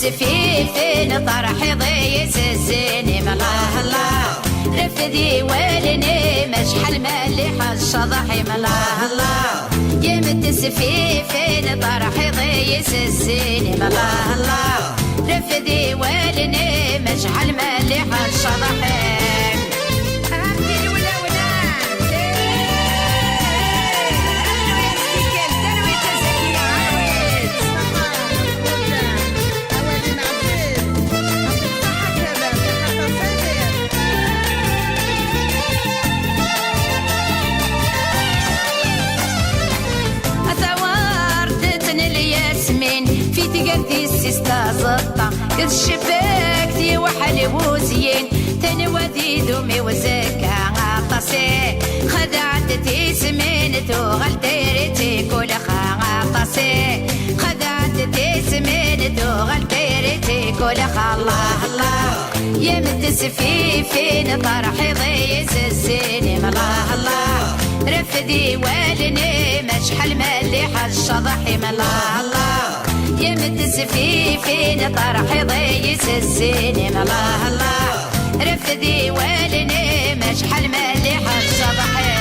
تسفيفين طرحي ضيس الزيني ملاه الله رفدي ولني مشحل مليح الشضحي ملاه الله يم تسفيفين طرحي ضيس الزيني ملاه الله رفدي ولني مشحل مليح الشضحي في تقدي السيستا زطة كذ الشباك وحلي وزين تاني ودي دومي وزكا غطاسي خدعت تسمين توغل ديرتي كل غطاسي خدعت تسمين توغل ديرتي كل الله الله يا متسفيفين طرحي ضيس السيني ملاه الله رفدي والني مشحل مليح الشضحي ملاه الله يا متسفيفين طرحي ضيس السيني ملاه الله رفدي والني مشحل مليح الشضحي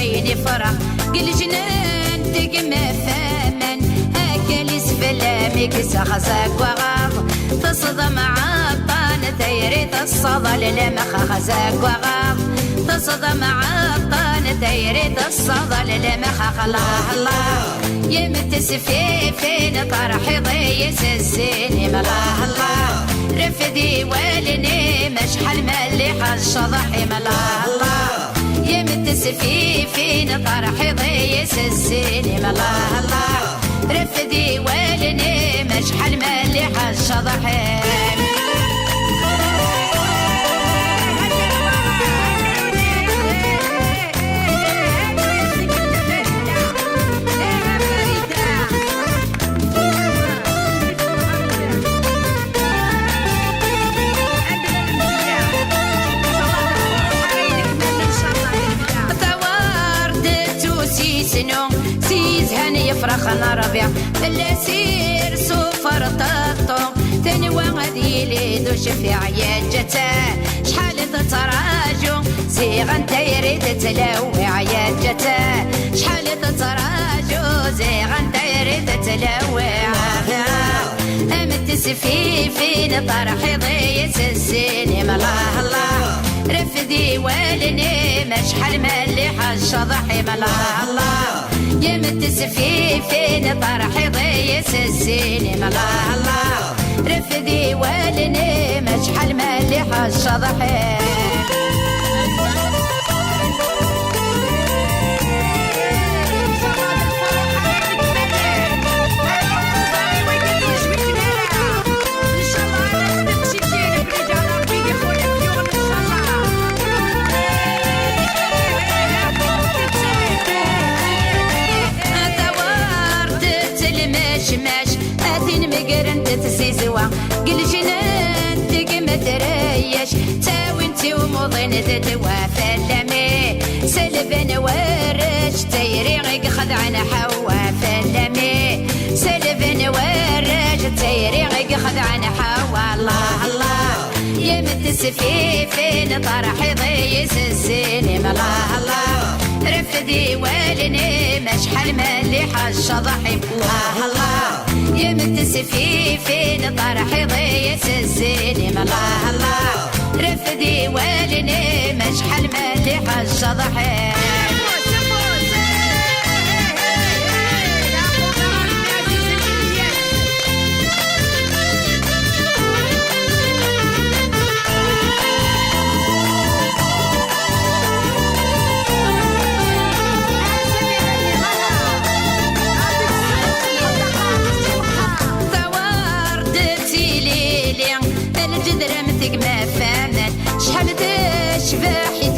هيني فرح قل جنان تقمى ثامن اكل سفلامك سخزاك وغاض تصدم عطان ثيري تصدى للمخ خزاك وغاض تصدم عطان ثيري تصدى للمخ الله الله يمتسفيفين طرحي ضيس الزيني ملاه الله رفدي والني مشحل مليح الشضحي ملاه الله يمتسفيفين طرحي ضيس الزيني ملاه الله رفدي والني مشحل مليح الشضحي يفرخ ربيع بالسير سوفر طاطو تنوى غادي ليدو شفيع يا جتا شحال تتراجو زيغن تيريد تلاوي يا جتا شحال تتراجو زيغن تيريد تلاوي امتسفيفين طرحي ضيس الزيني ملاه الله رفدي والني مشحل مليح الشضحي ملاه الله يا متسفيفين طرحي ضيس الزيني ملاه الله رفدي والني مشحل مليح الشضحي تسيزوا قل جنان تقم تريش تاوينتي ومضين تتوافى اللمي سلبن ورش تيريغ خدعنا حوا فلمي سلبن ورش تيريغ خدعنا حوا الله الله يا متسفيفين طرحي ضيس الزيني ملاه الله رفدي والني مشحل مليح الشضحي الله الله يا متسفيفين طرحي ضيس الزيني ملاه الله رفدي والني مشحل مليح الشضحي الجدرة مثق ما فامن شحال تشبح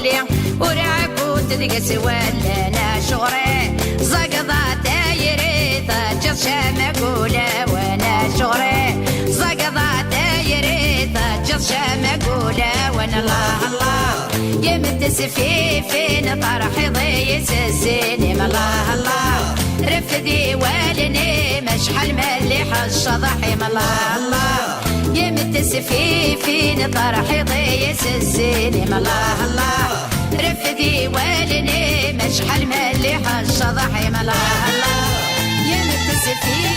قولي ورعكوت ذيك سوالا انا شغري زقضة دايري تجد شام قولة وانا شغري زقضة دايري تجد شام قولة وانا الله الله يمد سفيفين طرحي ضيس الزين الله الله رفدي والني مشحل مليح الشضحي الله الله يمد سفيفين طرحي ضيس الزين الله الله رفدي والني مشحل مليح الشضحي الله الله يمد سفيفين